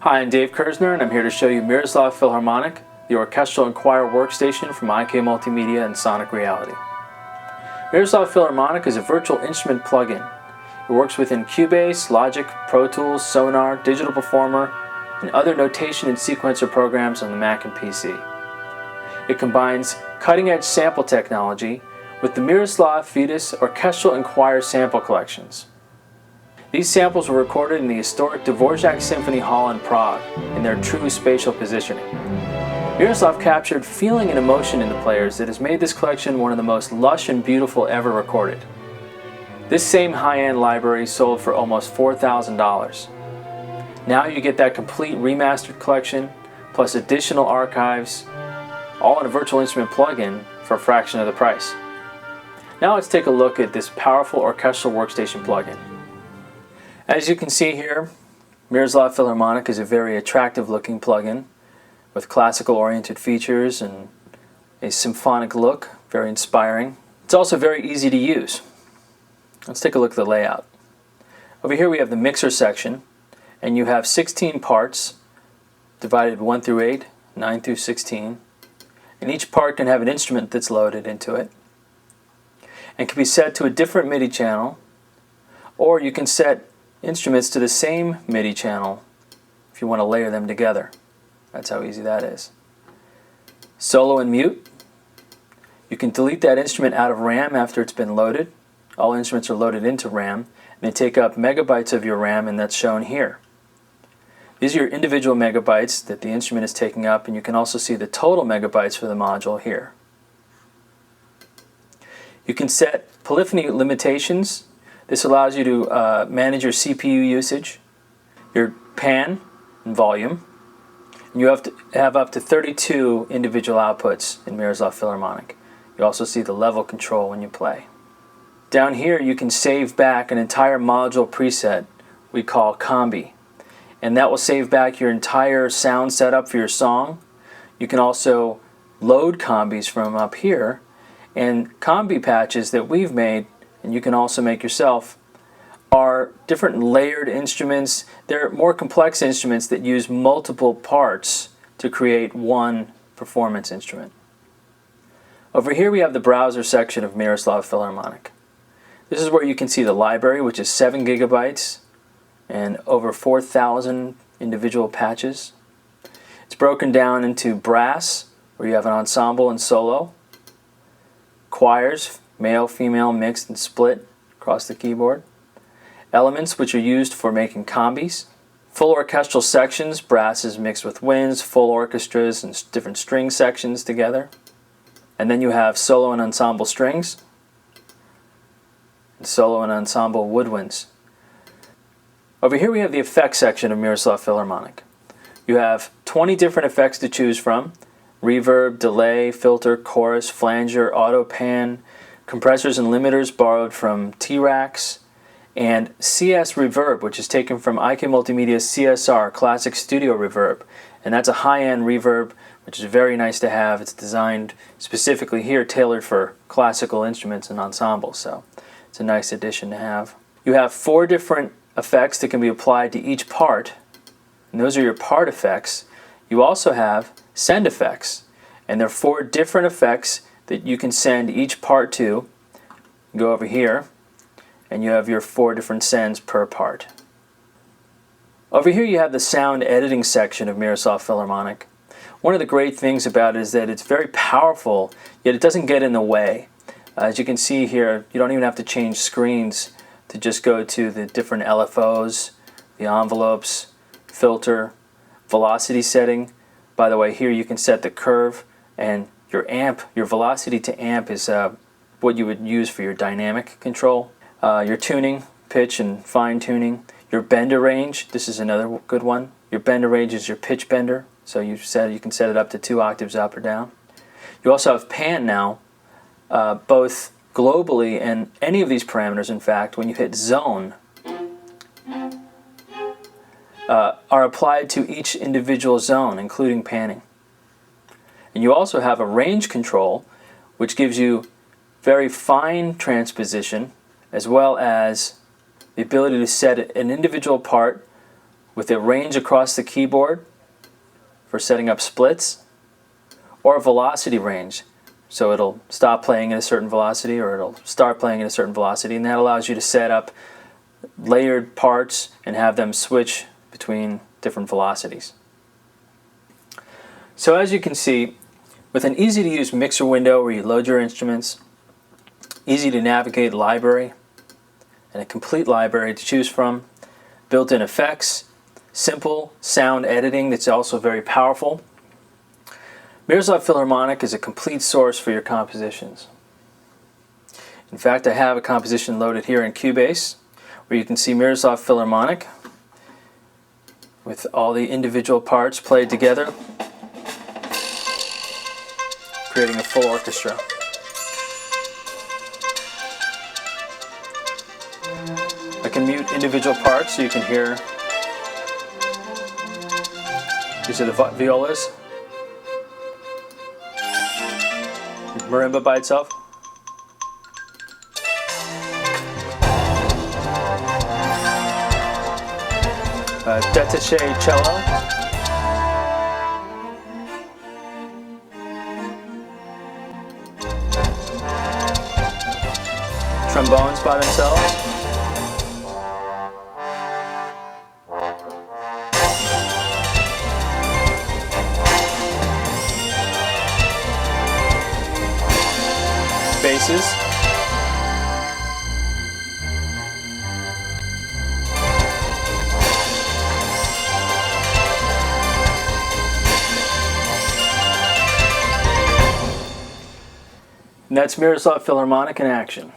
Hi, I'm Dave Kersner, and I'm here to show you Miroslav Philharmonic, the orchestral and choir workstation from IK Multimedia and Sonic Reality. Miroslav Philharmonic is a virtual instrument plugin. It works within Cubase, Logic, Pro Tools, Sonar, Digital Performer, and other notation and sequencer programs on the Mac and PC. It combines cutting-edge sample technology with the Miroslav Fetus orchestral and choir sample collections. These samples were recorded in the historic Dvorak Symphony Hall in Prague in their true spatial positioning. Miroslav captured feeling and emotion in the players that has made this collection one of the most lush and beautiful ever recorded. This same high-end library sold for almost $4,000. Now you get that complete remastered collection, plus additional archives, all in a virtual instrument plugin for a fraction of the price. Now let's take a look at this powerful orchestral workstation plugin. As you can see here, Miroslav Philharmonic is a very attractive looking plugin with classical oriented features and a symphonic look, very inspiring. It's also very easy to use. Let's take a look at the layout. Over here we have the mixer section, and you have 16 parts divided 1 through 8, 9 through 16, and each part can have an instrument that's loaded into it and can be set to a different MIDI channel, or you can set instruments to the same MIDI channel if you want to layer them together. That's how easy that is. Solo and mute. You can delete that instrument out of RAM after it's been loaded. All instruments are loaded into RAM, and they take up megabytes of your RAM, and that's shown here. These are your individual megabytes that the instrument is taking up, and you can also see the total megabytes for the module here. You can set Polyphony Limitations. This allows you to manage your CPU usage, your pan and volume, and you have to have up to 32 individual outputs in Miroslav Philharmonic. You also see the level control when you play. Down here you can save back an entire module preset we call Combi, and that will save back your entire sound setup for your song. You can also load combis from up here, and combi patches that we've made, and you can also make yourself, are different layered instruments. They're more complex instruments that use multiple parts to create one performance instrument. Over here we have the browser section of Miroslav Philharmonic. This is where you can see the library, which is 7 gigabytes and over 4,000 individual patches. It's broken down into brass, where you have an ensemble and solo, choirs, male, female, mixed, and split across the keyboard. Elements, which are used for making combis. Full orchestral sections, brass is mixed with winds, full orchestras, and different string sections together. And then you have solo and ensemble strings, and solo and ensemble woodwinds. Over here we have the effects section of Miroslav Philharmonic. You have 20 different effects to choose from: reverb, delay, filter, chorus, flanger, auto pan, compressors and limiters borrowed from T-Rax, and CS Reverb, which is taken from IK Multimedia's CSR, Classic Studio Reverb. And that's a high-end reverb, which is very nice to have. It's designed specifically here, tailored for classical instruments and ensembles, so it's a nice addition to have. You have 4 different effects that can be applied to each part, and those are your part effects. You also have send effects, and there are 4 different effects that you can send each part to. Go over here, and you have your 4 different sends per part. Over here you have the sound editing section of Miroslav Philharmonic. One of the great things about it is that it's very powerful, yet it doesn't get in the way. As you can see here, you don't even have to change screens to just go to the different LFOs, the envelopes, filter, velocity setting. By the way, here you can set the curve, and your amp, your velocity to amp is what you would use for your dynamic control. Your tuning, pitch and fine tuning. Your bender range, this is another good one. Your bender range is your pitch bender, so you can set it up to 2 octaves up or down. You also have pan now, both globally, and any of these parameters, in fact, when you hit zone, are applied to each individual zone, including panning. And you also have a range control, which gives you very fine transposition, as well as the ability to set an individual part with a range across the keyboard for setting up splits, or a velocity range. So it'll stop playing at a certain velocity or it'll start playing at a certain velocity, and that allows you to set up layered parts and have them switch between different velocities. So as you can see, with an easy to use mixer window where you load your instruments, easy to navigate library, and a complete library to choose from, built-in effects, simple sound editing that's also very powerful, Miroslav Philharmonic is a complete source for your compositions. In fact, I have a composition loaded here in Cubase where you can see Miroslav Philharmonic with all the individual parts played together, creating a full orchestra. I can mute individual parts so you can hear. These are the violas. Marimba by itself. Detaché cello. Trombones by themselves. Basses. And that's Miroslav Philharmonic in action.